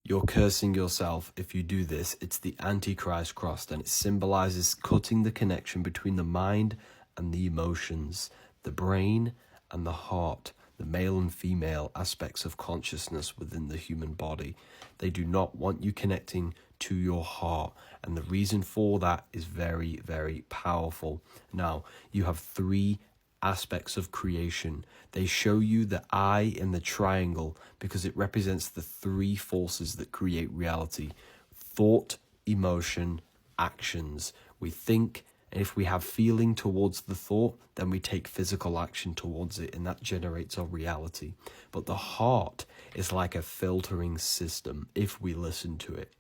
You're cursing yourself if you do this. It's the Antichrist cross, and it symbolizes cutting the connection between the mind and the emotions, the brain and the heart, the male and female aspects of consciousness within the human body. They do not want you connecting to your heart, and the reason for that is very, very powerful. Now, you have three aspects of creation. They show you the eye in the triangle because it represents the three forces that create reality: thought, emotion, actions. We think, and if we have feeling towards the thought, then we take physical action towards it, and that generates our reality. But the heart is like a filtering system if we listen to it.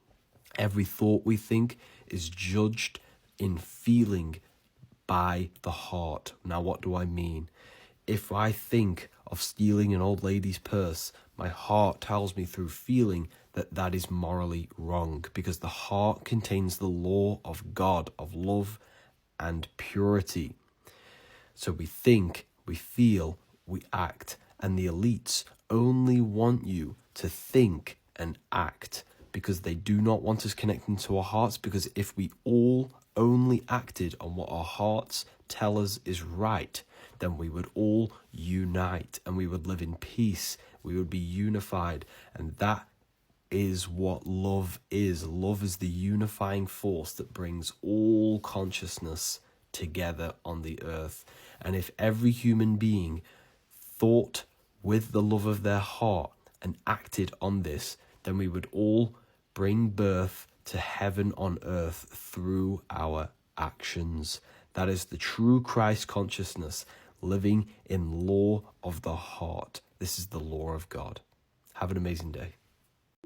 Every thought we think is judged in feeling by the heart. Now, what do I mean? If I think of stealing an old lady's purse, my heart tells me through feeling that that is morally wrong, because the heart contains the law of God, of love and purity. So we think, we feel, we act, and the elites only want you to think and act because they do not want us connecting to our hearts, because if we all only acted on what our hearts tell us is right, then we would all unite and we would live in peace. We would be unified. And that is what love is. Love is the unifying force that brings all consciousness together on the earth. And if every human being thought with the love of their heart and acted on this, then we would all bring birth to heaven on earth through our actions. That is the true Christ consciousness, living in law of the heart. This is the law of God. Have an amazing day.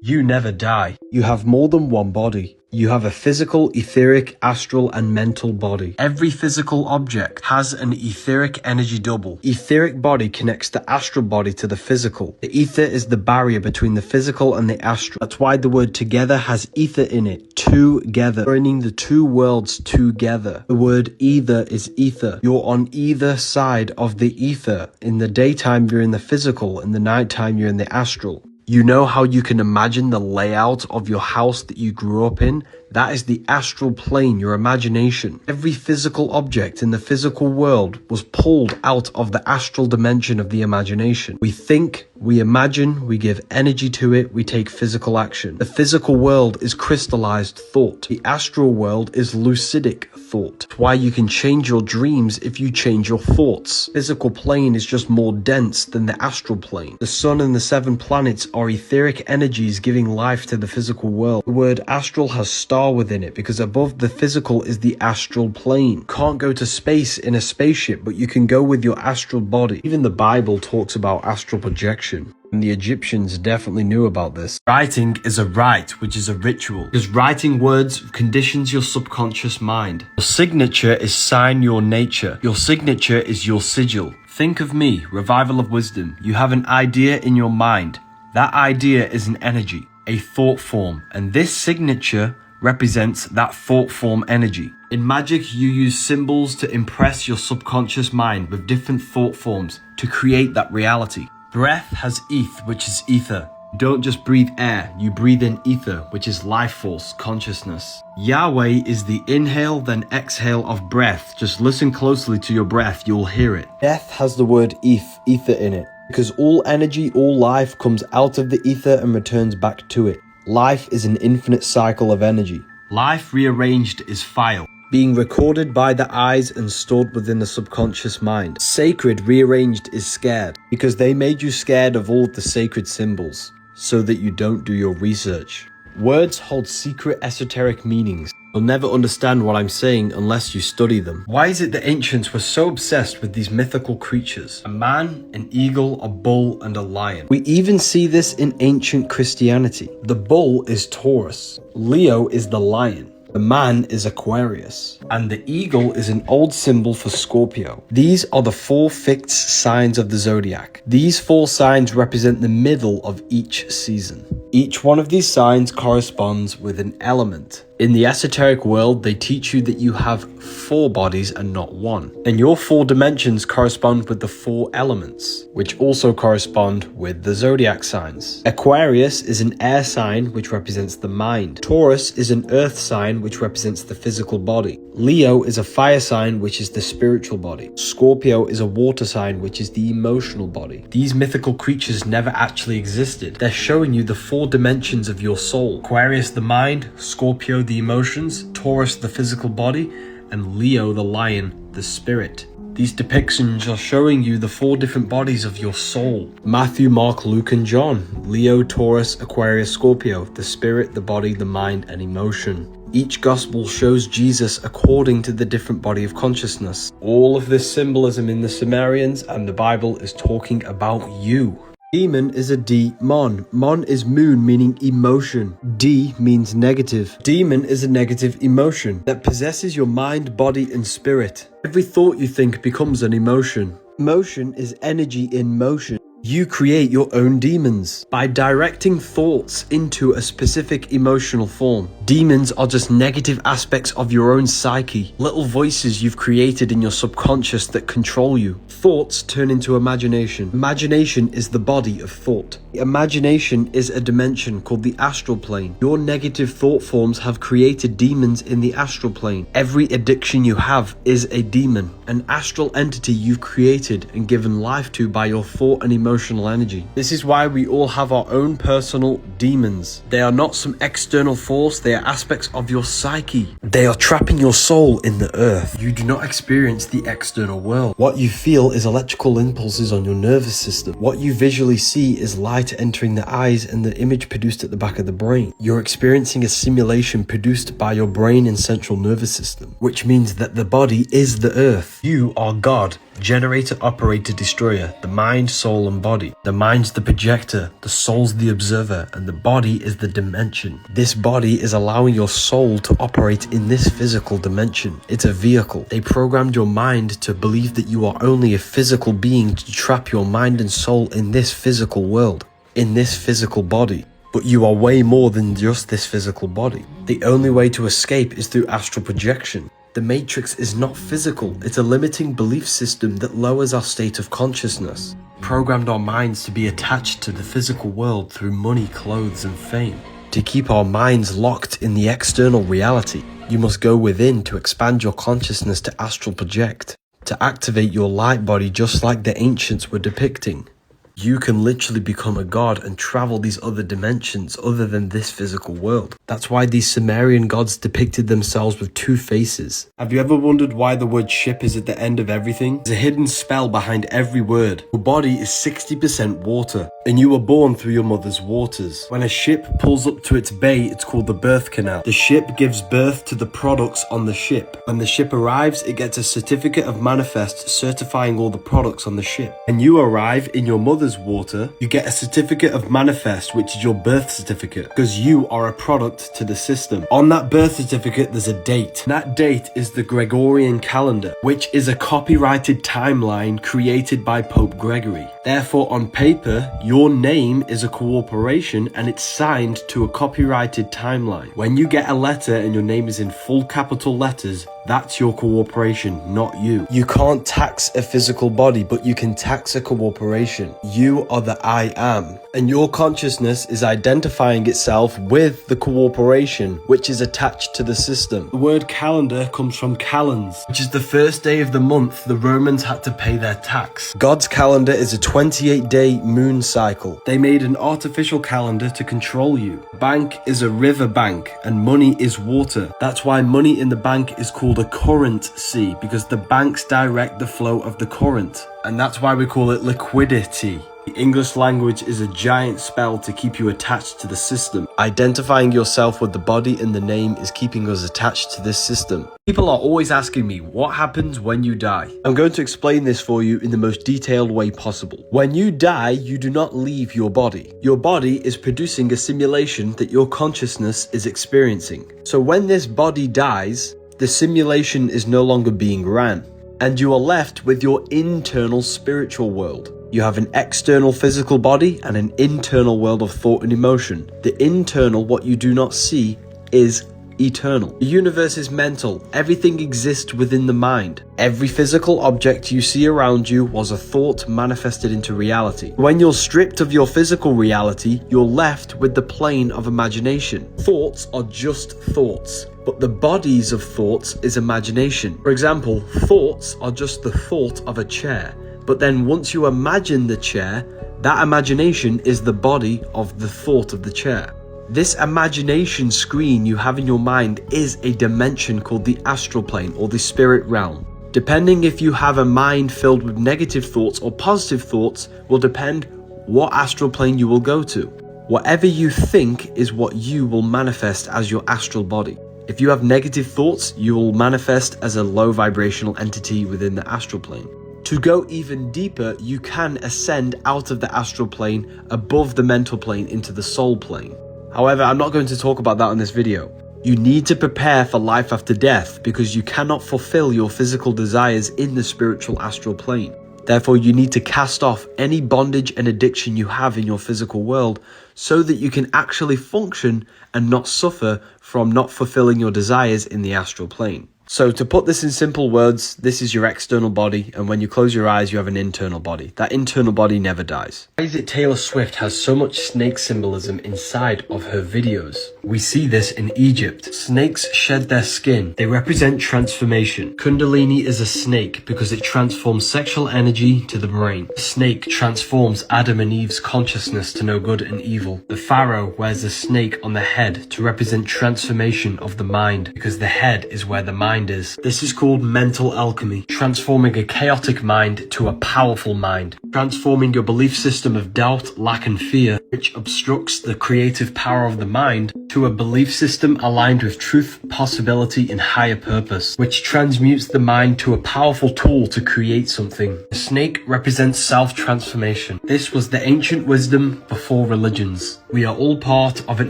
You never die. You have more than one body. You have a physical, etheric, astral, and mental body. Every physical object has an etheric energy double. Etheric body connects the astral body to the physical. The ether is the barrier between the physical and the astral. That's why the word together has ether in it. Together. Bringing the two worlds together. The word either is ether. You're on either side of the ether. In the daytime, you're in the physical. In the nighttime, you're in the astral. You know how you can imagine the layout of your house that you grew up in? That is the astral plane, your imagination. Every physical object in the physical world was pulled out of the astral dimension of the imagination. We think, we imagine, we give energy to it, we take physical action. The physical world is crystallized thought. The astral world is lucidic thought. It's why you can change your dreams if you change your thoughts. Physical plane is just more dense than the astral plane. The sun and the 7 planets are etheric energies giving life to the physical world. The word astral has star within it because above the physical is the astral plane. You can't go to space in a spaceship, but you can go with your astral body. Even the Bible talks about astral projection. And the Egyptians definitely knew about this. Writing is a rite, which is a ritual, because writing words conditions your subconscious mind. Your signature is sign your nature. Your signature is your sigil. Think of me, revival of wisdom. You have an idea in your mind. That idea is an energy, a thought form, and this signature represents that thought form energy. In magic, you use symbols to impress your subconscious mind with different thought forms to create that reality. Breath has eth, which is ether. You don't just breathe air, you breathe in ether, which is life force, consciousness. Yahweh is the inhale then exhale of breath. Just listen closely to your breath, you'll hear it. Death has the word ether in it, because all energy, all life comes out of the ether and returns back to it. Life is an infinite cycle of energy. Life rearranged is file, being recorded by the eyes and stored within the subconscious mind. Sacred rearranged is scared, because they made you scared of all of the sacred symbols, so that you don't do your research. Words hold secret esoteric meanings. You'll never understand what I'm saying unless you study them. Why is it the ancients were so obsessed with these mythical creatures? A man, an eagle, a bull, and a lion. We even see this in ancient Christianity. The bull is Taurus. Leo is the lion. The man is Aquarius, and the eagle is an old symbol for Scorpio. These are the 4 fixed signs of the zodiac. These 4 signs represent the middle of each season. Each one of these signs corresponds with an element. In the esoteric world, they teach you that you have 4 bodies and not 1. And your 4 dimensions correspond with the 4 elements, which also correspond with the zodiac signs. Aquarius is an air sign, which represents the mind. Taurus is an earth sign, which represents the physical body. Leo is a fire sign, which is the spiritual body. Scorpio is a water sign, which is the emotional body. These mythical creatures never actually existed. They're showing you the 4 dimensions of your soul. Aquarius, the mind; Scorpio, the emotions; Taurus, the physical body; and Leo, the lion, the spirit. These depictions are showing you the 4 different bodies of your soul. Matthew, Mark, Luke, and John. Leo, Taurus, Aquarius, Scorpio. The spirit, the body, the mind, and emotion. Each gospel shows Jesus according to the different body of consciousness. All of this symbolism in the Sumerians and the Bible is talking about you. Demon is a D-mon. Mon is moon, meaning emotion. D means negative. Demon is a negative emotion that possesses your mind, body, and spirit. Every thought you think becomes an emotion. Emotion is energy in motion. You create your own demons by directing thoughts into a specific emotional form. Demons are just negative aspects of your own psyche, little voices you've created in your subconscious that control you. Thoughts turn into imagination. Imagination is the body of thought. Imagination is a dimension called the astral plane. Your negative thought forms have created demons in the astral plane. Every addiction you have is a demon, an astral entity you've created and given life to by your thought and emotional energy. This is why we all have our own personal demons. They are not some external force, they are aspects of your psyche. They are trapping your soul in the earth. You do not experience the external world. What you feel is electrical impulses on your nervous system. What you visually see is light entering the eyes and the image produced at the back of the brain. You're experiencing a simulation produced by your brain and central nervous system, which means that the body is the earth. You are God, generator, operator, destroyer, the mind, soul, and body. The mind's the projector, the soul's the observer, and the body is the dimension. This body is allowing your soul to operate in this physical dimension. It's a vehicle. They programmed your mind to believe that you are only a physical being to trap your mind and soul in this physical world, in this physical body. But you are way more than just this physical body. The only way to escape is through astral projection. The matrix is not physical, it's a limiting belief system that lowers our state of consciousness. Programmed our minds to be attached to the physical world through money, clothes, and fame. To keep our minds locked in the external reality, you must go within to expand your consciousness to astral project, to activate your light body just like the ancients were depicting. You can literally become a god and travel these other dimensions other than this physical world. That's why these Sumerian gods depicted themselves with 2 faces. Have you ever wondered why the word ship is at the end of everything? There's a hidden spell behind every word. Your body is 60% water, and you were born through your mother's waters. When a ship pulls up to its bay, it's called the birth canal. The ship gives birth to the products on the ship. When the ship arrives, it gets a certificate of manifest certifying all the products on the ship. When you arrive in your mother's water, you get a certificate of manifest, which is your birth certificate, because you are a product to the system. On that birth certificate, there's a date. That date is the Gregorian calendar, which is a copyrighted timeline created by Pope Gregory. Therefore, on paper, your name is a corporation and it's signed to a copyrighted timeline. When you get a letter and your name is in full capital letters, that's your corporation, not you. You can't tax a physical body, but you can tax a corporation. You are the I am, and your consciousness is identifying itself with the corporation, which is attached to the system. The word calendar comes from calends, which is the first day of the month the Romans had to pay their tax. God's calendar is a 28-day moon cycle. They made an artificial calendar to control you. Bank is a river bank, and money is water. That's why money in the bank is called a currency, because the banks direct the flow of the current. And that's why we call it liquidity. The English language is a giant spell to keep you attached to the system. Identifying yourself with the body and the name is keeping us attached to this system. People are always asking me, what happens when you die? I'm going to explain this for you in the most detailed way possible. When you die, you do not leave your body. Your body is producing a simulation that your consciousness is experiencing. So when this body dies, the simulation is no longer being ran, and you are left with your internal spiritual world. You have an external physical body and an internal world of thought and emotion. The internal, what you do not see, is eternal. The universe is mental. Everything exists within the mind. Every physical object you see around you was a thought manifested into reality. When you're stripped of your physical reality, you're left with the plane of imagination. Thoughts are just thoughts, but the bodies of thoughts is imagination. For example, thoughts are just the thought of a chair. But then once you imagine the chair, that imagination is the body of the thought of the chair. This imagination screen you have in your mind is a dimension called the astral plane or the spirit realm. Depending if you have a mind filled with negative thoughts or positive thoughts will depend what astral plane you will go to. Whatever you think is what you will manifest as your astral body. If you have negative thoughts, you will manifest as a low vibrational entity within the astral plane. To go even deeper, you can ascend out of the astral plane above the mental plane into the soul plane. However, I'm not going to talk about that in this video. You need to prepare for life after death because you cannot fulfill your physical desires in the spiritual astral plane. Therefore, you need to cast off any bondage and addiction you have in your physical world so that you can actually function and not suffer from not fulfilling your desires in the astral plane. So to put this in simple words, this is your external body, and when you close your eyes, you have an internal body. That internal body never dies. Why is it Taylor Swift has so much snake symbolism inside of her videos? We see this in Egypt. Snakes shed their skin. They represent transformation. Kundalini is a snake because it transforms sexual energy to the brain. The snake transforms Adam and Eve's consciousness to know good and evil. The pharaoh wears a snake on the head to represent transformation of the mind because the head is where the mind is. This is called mental alchemy, transforming a chaotic mind to a powerful mind, transforming your belief system of doubt, lack and fear, which obstructs the creative power of the mind, to a belief system aligned with truth, possibility and higher purpose, which transmutes the mind to a powerful tool to create something. The snake represents self-transformation. This was the ancient wisdom before religions. We are all part of an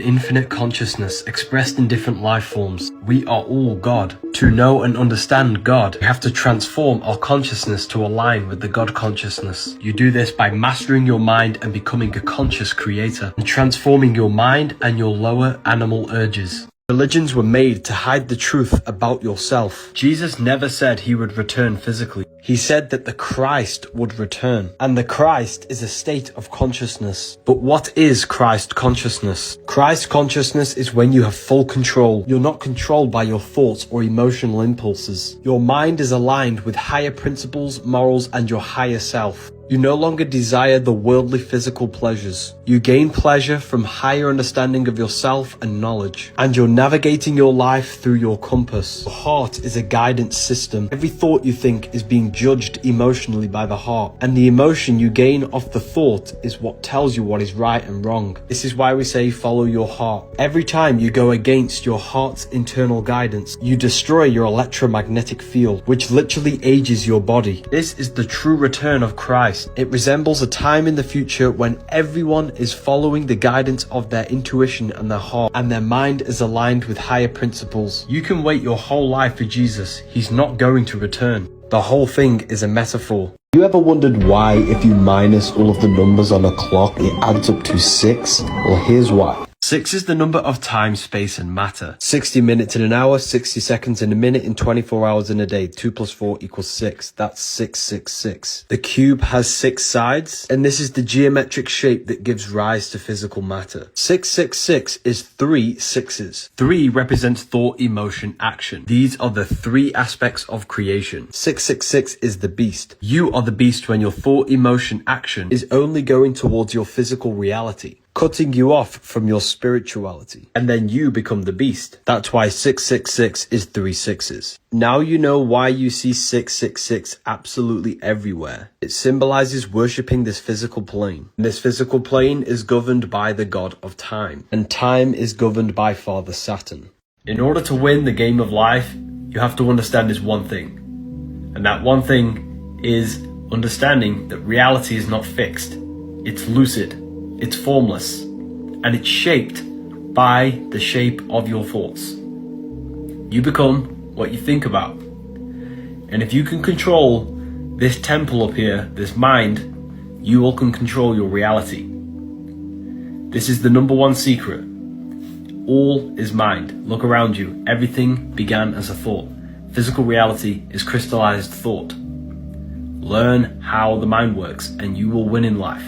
infinite consciousness expressed in different life forms. We are all God. To know and understand God, we have to transform our consciousness to align with the God consciousness. You do this by mastering your mind and becoming a conscious creator, and transforming your mind and your lower animal urges. Religions were made to hide the truth about yourself. Jesus never said he would return physically. He said that the Christ would return, and the Christ is a state of consciousness. But what is Christ consciousness? Christ consciousness is when you have full control. You're not controlled by your thoughts or emotional impulses. Your mind is aligned with higher principles, morals, and your higher self. You no longer desire the worldly physical pleasures. You gain pleasure from higher understanding of yourself and knowledge. And you're navigating your life through your compass. Your heart is a guidance system. Every thought you think is being judged emotionally by the heart. And the emotion you gain off the thought is what tells you what is right and wrong. This is why we say follow your heart. Every time you go against your heart's internal guidance, you destroy your electromagnetic field, which literally ages your body. This is the true return of Christ. It resembles a time in the future when everyone is following the guidance of their intuition and their heart, and their mind is aligned with higher principles. You can wait your whole life for Jesus. He's not going to return. The whole thing is a metaphor. You ever wondered why if you minus all of the numbers on a clock, it adds up to 6? Well, here's why. 6 is the number of time, space and matter. 60 minutes in an hour, 60 seconds in a minute, and 24 hours in a day. 2 plus 4 equals 6. That's 666. The cube has 6 sides, and this is the geometric shape that gives rise to physical matter. 666 is 3 sixes. 3 represents thought, emotion, action. These are the 3 aspects of creation. 666 is the beast. You are the beast when your thought, emotion, action is only going towards your physical reality. cutting you off from your spirituality. And then you become the beast. That's why 666 is 3 sixes. Now you know why you see 666 absolutely everywhere. It symbolizes worshipping this physical plane. And this physical plane is governed by the god of time. And time is governed by Father Saturn. In order to win the game of life, you have to understand this one thing. And that one thing is understanding that reality is not fixed. It's lucid, it's formless, and it's shaped by the shape of your thoughts. You become what you think about. And if you can control this temple up here, this mind, you all can control your reality. This is the number one secret. All is mind. Look around you. Everything began as a thought. Physical reality is crystallized thought. Learn how the mind works and you will win in life.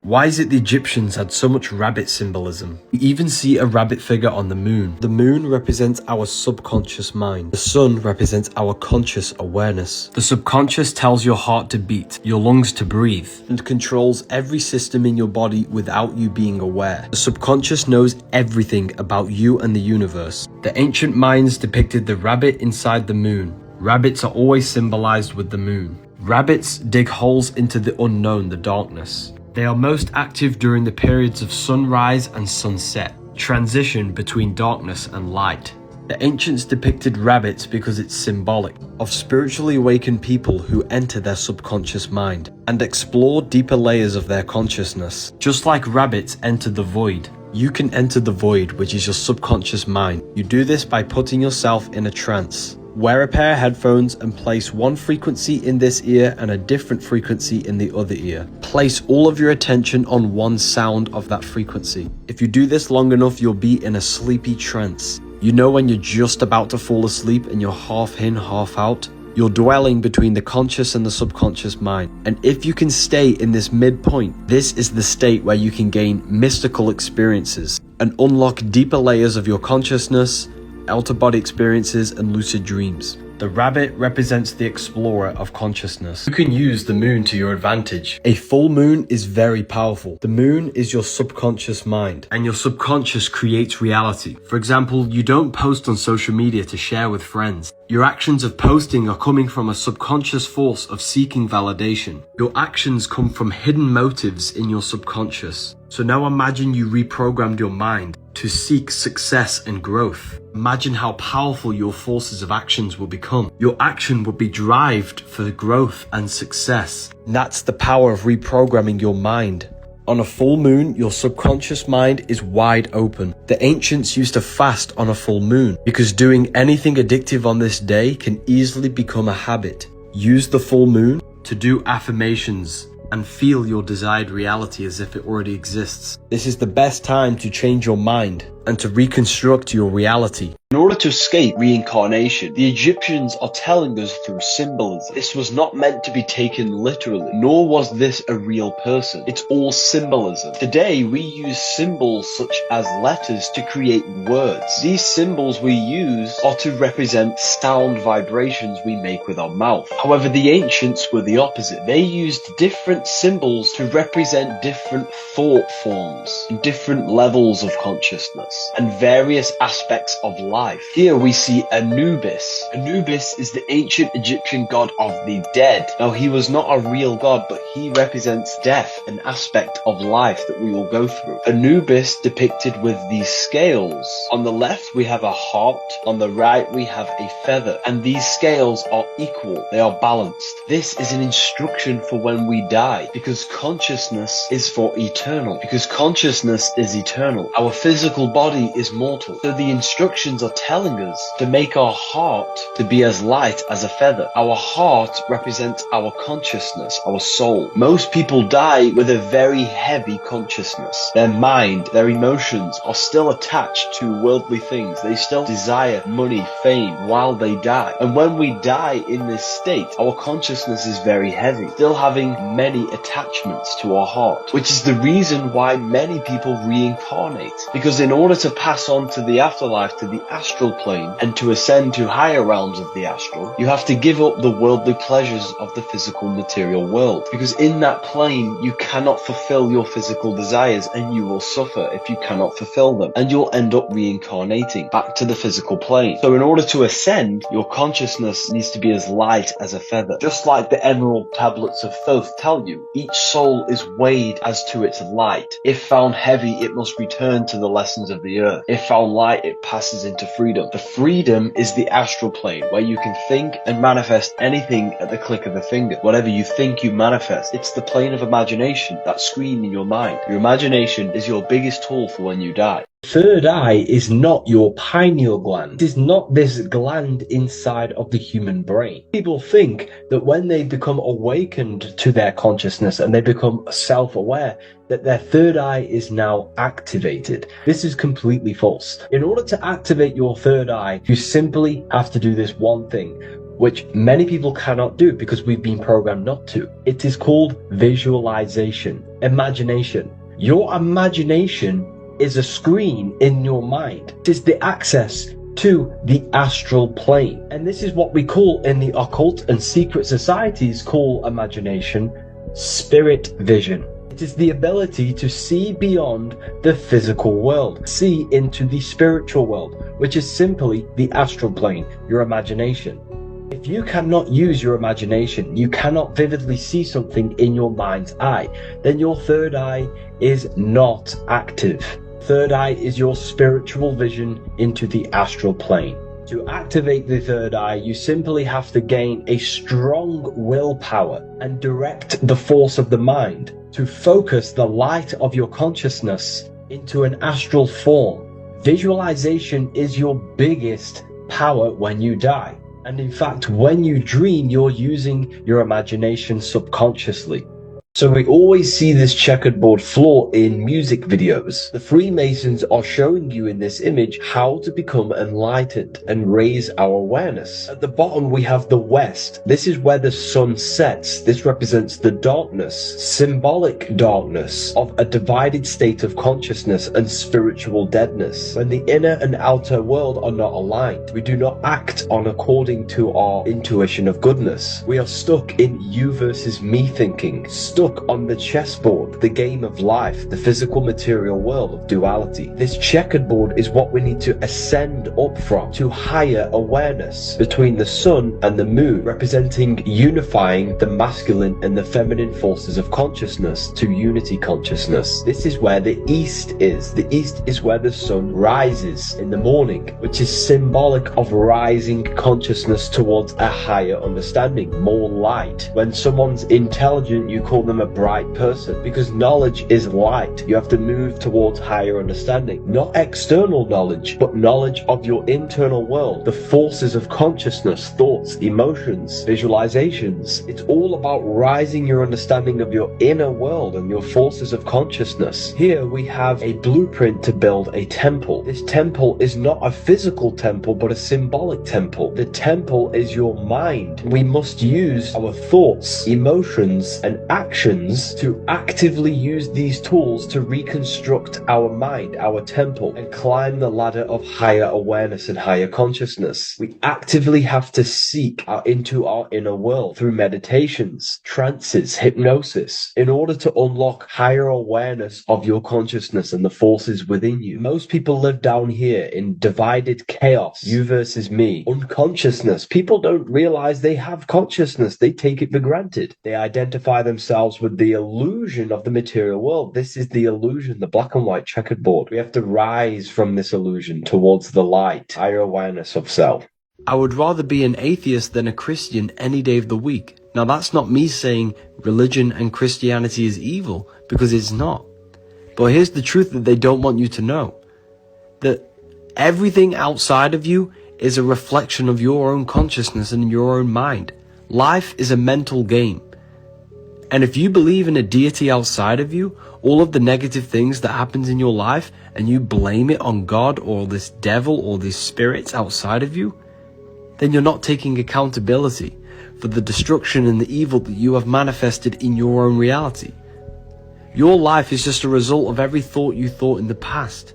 Why is it the Egyptians had so much rabbit symbolism? We even see a rabbit figure on the moon. The moon represents our subconscious mind. The sun represents our conscious awareness. The subconscious tells your heart to beat, your lungs to breathe, and controls every system in your body without you being aware. The subconscious knows everything about you and the universe. The ancient Mayans depicted the rabbit inside the moon. Rabbits are always symbolized with the moon. Rabbits dig holes into the unknown, the darkness. They are most active during the periods of sunrise and sunset, transition between darkness and light. The ancients depicted rabbits because it's symbolic of spiritually awakened people who enter their subconscious mind and explore deeper layers of their consciousness. Just like rabbits enter the void, you can enter the void, which is your subconscious mind. You do this by putting yourself in a trance. Wear a pair of headphones and place one frequency in this ear and a different frequency in the other ear. Place all of your attention on one sound of that frequency. If you do this long enough, you'll be in a sleepy trance. You know when you're just about to fall asleep and you're half in, half out? You're dwelling between the conscious and the subconscious mind. And if you can stay in this midpoint, this is the state where you can gain mystical experiences and unlock deeper layers of your consciousness, out-of-body experiences, and lucid dreams. The rabbit represents the explorer of consciousness. You can use the moon to your advantage. A full moon is very powerful. The moon is your subconscious mind, and your subconscious creates reality. For example, you don't post on social media to share with friends. Your actions of posting are coming from a subconscious force of seeking validation. Your actions come from hidden motives in your subconscious. So now imagine you reprogrammed your mind to seek success and growth. Imagine how powerful your forces of actions will become. Your action will be derived for growth and success. And that's the power of reprogramming your mind. On a full moon, your subconscious mind is wide open. The ancients used to fast on a full moon because doing anything addictive on this day can easily become a habit. Use the full moon to do affirmations and feel your desired reality as if it already exists. This is the best time to change your mind and to reconstruct your reality. In order to escape reincarnation, the Egyptians are telling us through symbolism. This was not meant to be taken literally, nor was this a real person. It's all symbolism. Today, we use symbols such as letters to create words. These symbols we use are to represent sound vibrations we make with our mouth. However, the ancients were the opposite. They used different symbols to represent different thought forms, different levels of consciousness, and various aspects of life. Here we see Anubis. Anubis is the ancient Egyptian god of the dead. Now, he was not a real god, but he represents death, an aspect of life that we will go through. Anubis depicted with these scales. On the left we have a heart, on the right we have a feather, and these scales are equal, they are balanced. This is an instruction for when we die, because consciousness is for eternal, because consciousness is eternal. Our physical body is mortal, so the instructions are telling us to make our heart to be as light as a feather. Our heart represents our consciousness, our soul. Most people die with a very heavy consciousness. Their mind, their emotions are still attached to worldly things. They still desire money, fame while they die. And when we die in this state, our consciousness is very heavy, still having many attachments to our heart, which is the reason why many people reincarnate. Because in order order to pass on to the afterlife, to the astral plane, and to ascend to higher realms of the astral, you have to give up the worldly pleasures of the physical material world. Because in that plane, you cannot fulfill your physical desires, and you will suffer if you cannot fulfill them. And you'll end up reincarnating back to the physical plane. So in order to ascend, your consciousness needs to be as light as a feather. Just like the emerald tablets of Thoth tell you, each soul is weighed as to its light. If found heavy, it must return to the lessons of the earth. If found light, it passes into freedom. The freedom is the astral plane, where you can think and manifest anything at the click of a finger. Whatever you think, you manifest. It's the plane of imagination, that screen in your mind. Your imagination is your biggest tool for when you die. Third eye is not your pineal gland. It is not this gland inside of the human brain. People think that when they become awakened to their consciousness and they become self-aware, that their third eye is now activated. This is completely false. In order to activate your third eye, you simply have to do this one thing, which many people cannot do because we've been programmed not to. It is called visualization, imagination. Your imagination is a screen in your mind. It is the access to the astral plane. And this is what we call in the occult and secret societies call imagination, spirit vision. It is the ability to see beyond the physical world, see into the spiritual world, which is simply the astral plane, your imagination. If you cannot use your imagination, you cannot vividly see something in your mind's eye, then your third eye is not active. Third eye is your spiritual vision into the astral plane. To activate the third eye, you simply have to gain a strong willpower and direct the force of the mind to focus the light of your consciousness into an astral form. Visualization is your biggest power when you die. And in fact, when you dream, you're using your imagination subconsciously. So we always see this checkerboard floor in music videos. The Freemasons are showing you in this image how to become enlightened and raise our awareness. At the bottom we have the West. This is where the sun sets. This represents the darkness, symbolic darkness of a divided state of consciousness and spiritual deadness. When the inner and outer world are not aligned, we do not act on according to our intuition of goodness. We are stuck in you versus me thinking, stuck on the chessboard, the game of life, the physical material world of duality. This checkered board is what we need to ascend up from to higher awareness between the sun and the moon, representing unifying the masculine and the feminine forces of consciousness to unity consciousness. This is where the east is. The east is where the sun rises in the morning, which is symbolic of rising consciousness towards a higher understanding, more light. When someone's intelligent, you call them a bright person, because knowledge is light. You have to move towards higher understanding, not external knowledge, but knowledge of your internal world, the forces of consciousness, thoughts, emotions, visualizations. It's all about rising your understanding of your inner world and your forces of consciousness. Here we have a blueprint to build a temple. This temple is not a physical temple, but a symbolic temple. The temple is your mind. We must use our thoughts, emotions, and actions to actively use these tools to reconstruct our mind, our temple, and climb the ladder of higher awareness and higher consciousness. We actively have to seek into our inner world through meditations, trances, hypnosis, in order to unlock higher awareness of your consciousness and the forces within you. Most people live down here in divided chaos, you versus me, unconsciousness. People don't realize they have consciousness. They take it for granted. They identify themselves with the illusion of the material world. This is the illusion, the black and white checkered board. We have to rise from this illusion towards the light, higher awareness of self. I would rather be an atheist than a Christian any day of the week. Now that's not me saying religion and Christianity is evil, because it's not. But here's the truth that they don't want you to know. That everything outside of you is a reflection of your own consciousness and your own mind. Life is a mental game. And if you believe in a deity outside of you, all of the negative things that happens in your life, and you blame it on God or this devil or these spirits outside of you, then you're not taking accountability for the destruction and the evil that you have manifested in your own reality. Your life is just a result of every thought you thought in the past.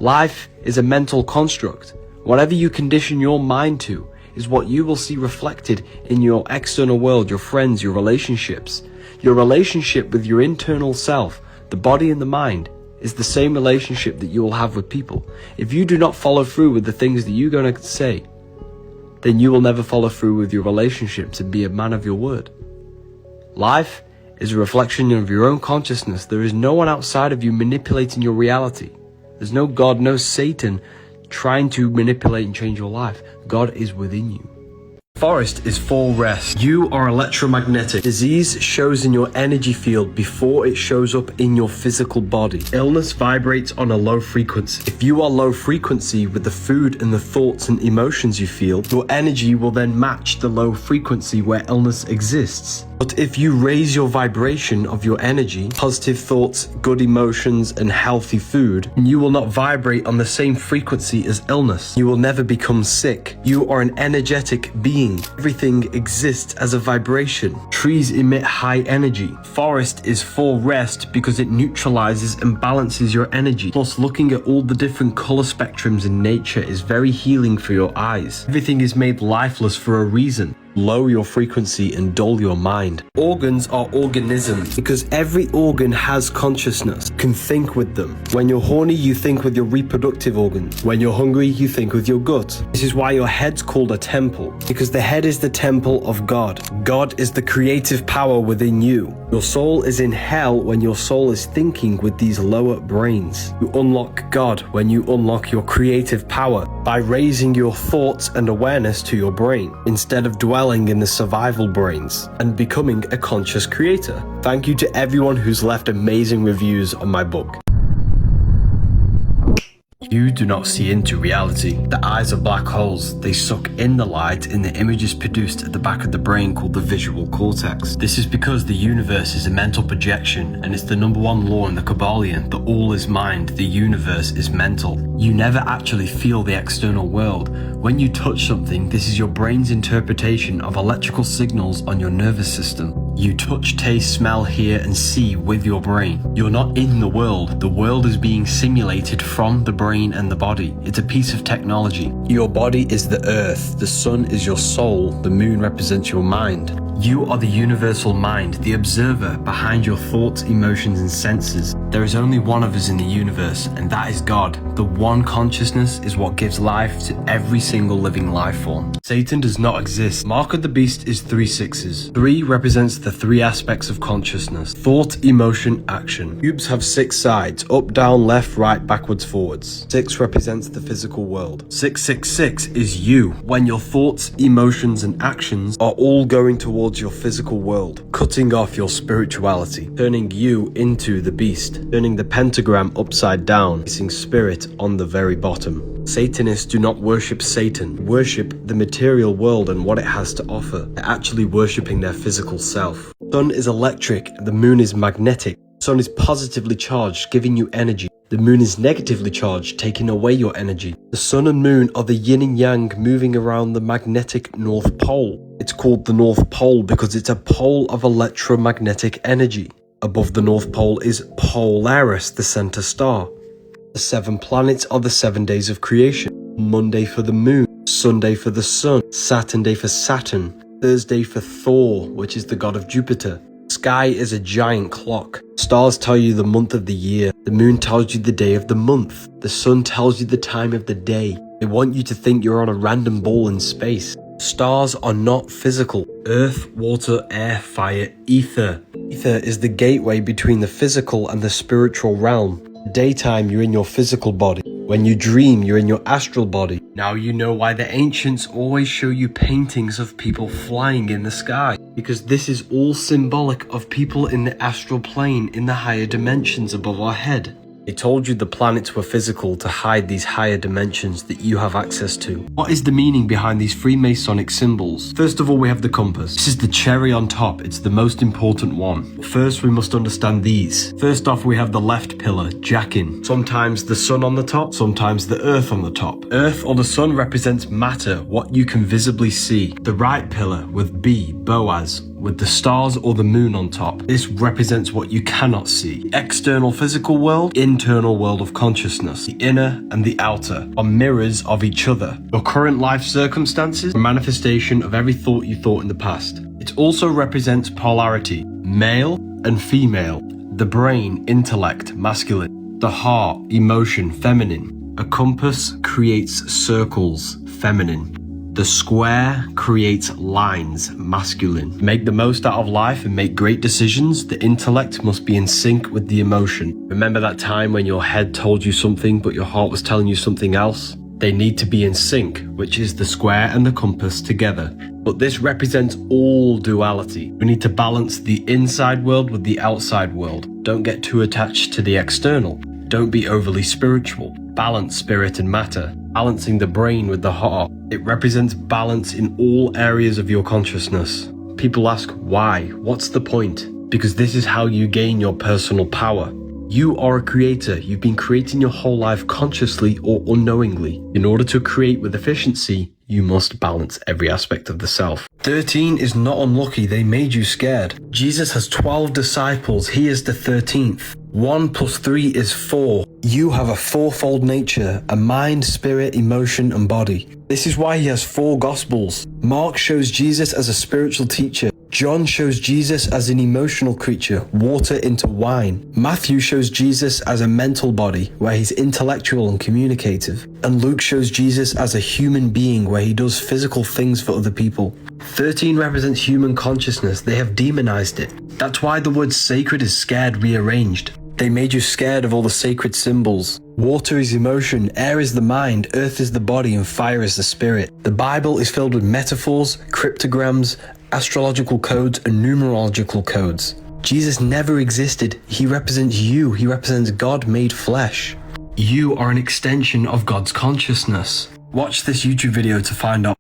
Life is a mental construct. Whatever you condition your mind to is what you will see reflected in your external world, your friends, your relationships. Your relationship with your internal self, the body and the mind, is the same relationship that you will have with people. If you do not follow through with the things that you're going to say, then you will never follow through with your relationships and be a man of your word. Life is a reflection of your own consciousness. There is no one outside of you manipulating your reality. There's no God, no Satan trying to manipulate and change your life. God is within you. Forest is for rest. You are electromagnetic. Disease shows in your energy field before it shows up in your physical body. Illness vibrates on a low frequency. If you are low frequency with the food and the thoughts and emotions you feel, your energy will then match the low frequency where illness exists. But if you raise your vibration of your energy, positive thoughts, good emotions, and healthy food, you will not vibrate on the same frequency as illness. You will never become sick. You are an energetic being. Everything exists as a vibration. Trees emit high energy. Forest is for rest because it neutralizes and balances your energy. Plus, looking at all the different color spectrums in nature is very healing for your eyes. Everything is made lifeless for a reason. Lower your frequency and dull your mind. Organs are organisms because every organ has consciousness. You can think with them. When you're horny, you think with your reproductive organs. When you're hungry, you think with your gut. This is why your head's called a temple, because the head is the temple of God. God is the creative power within you. Your soul is in hell when your soul is thinking with these lower brains. You unlock God when you unlock your creative power by raising your thoughts and awareness to your brain instead of dwelling in the survival brains and becoming a conscious creator. Thank you to everyone who's left amazing reviews on my book. You do not see into reality. The eyes are black holes. They suck in the light in the images produced at the back of the brain called the visual cortex. This is because the universe is a mental projection, and it's the number one law in the Kabbalion that all is mind, the universe is mental. You never actually feel the external world. When you touch something, this is your brain's interpretation of electrical signals on your nervous system. You touch, taste, smell, hear, and see with your brain. You're not in the world. The world is being simulated from the brain and the body. It's a piece of technology. Your body is the earth. The sun is your soul. The moon represents your mind. You are the universal mind, the observer behind your thoughts, emotions, and senses. There is only one of us in the universe, and that is God. The one consciousness is what gives life to every single living life form. Satan does not exist. Mark of the beast is 3 6s. 3 represents the 3 aspects of consciousness: thought, emotion, action. Cubes have 6 sides: up, down, left, right, backwards, forwards. 6 represents the physical world. 666 is you, when your thoughts, emotions, and actions are all going towards your physical world, cutting off your spirituality, turning you into the beast, turning the pentagram upside down, placing spirit on the very bottom. Satanists do not worship Satan, worship the material world and what it has to offer. They're actually worshipping their physical self. The sun is electric, the moon is magnetic. The sun is positively charged, giving you energy. The moon is negatively charged, taking away your energy. The sun and moon are the yin and yang moving around the magnetic North Pole. It's called the North Pole because it's a pole of electromagnetic energy. Above the North Pole is Polaris, the center star. The 7 planets are the 7 days of creation. Monday for the moon, Sunday for the sun, Saturday for Saturn, Thursday for Thor, which is the god of Jupiter. Sky is a giant clock. Stars tell you the month of the year. The moon tells you the day of the month. The sun tells you the time of the day. They want you to think you're on a random ball in space. Stars are not physical. Earth, water, air, fire, ether. Ether is the gateway between the physical and the spiritual realm. Daytime, you're in your physical body. When you dream, you're in your astral body. Now you know why the ancients always show you paintings of people flying in the sky. Because this is all symbolic of people in the astral plane, in the higher dimensions above our head. They told you the planets were physical to hide these higher dimensions that you have access to. What is the meaning behind these Freemasonic symbols? First of all, we have the compass. This is the cherry on top. It's the most important one. First, we must understand these. First off, we have the left pillar, Jachin. Sometimes the sun on the top, sometimes the earth on the top. Earth or the sun represents matter, what you can visibly see. The right pillar with B, Boaz, with the stars or the moon on top. This represents what you cannot see. External physical world, internal world of consciousness. The inner and the outer are mirrors of each other. Your current life circumstances are a manifestation of every thought you thought in the past. It also represents polarity, male and female. The brain, intellect, masculine. The heart, emotion, feminine. A compass creates circles, feminine. The square creates lines, masculine. Make the most out of life and make great decisions. The intellect must be in sync with the emotion. Remember that time when your head told you something but your heart was telling you something else? They need to be in sync, which is the square and the compass together. But this represents all duality. We need to balance the inside world with the outside world. Don't get too attached to the external. Don't be overly spiritual. Balance spirit and matter. Balancing the brain with the heart. It represents balance in all areas of your consciousness. People ask, why? What's the point? Because this is how you gain your personal power. You are a creator. You've been creating your whole life consciously or unknowingly. In order to create with efficiency, you must balance every aspect of the self. 13 is not unlucky. They made you scared. Jesus has 12 disciples. He is the 13th. 1 plus 3 is 4. You have a fourfold nature, a mind, spirit, emotion, and body. This is why he has 4 gospels. Mark shows Jesus as a spiritual teacher. John shows Jesus as an emotional creature, water into wine. Matthew shows Jesus as a mental body, where he's intellectual and communicative. And Luke shows Jesus as a human being, where he does physical things for other people. 13 represents human consciousness. They have demonized it. That's why the word sacred is scared rearranged. They made you scared of all the sacred symbols. Water is emotion, air is the mind, earth is the body, and fire is the spirit. The Bible is filled with metaphors, cryptograms, astrological codes, and numerological codes. Jesus never existed. He represents you. He represents God made flesh. You are an extension of God's consciousness. Watch this YouTube video to find out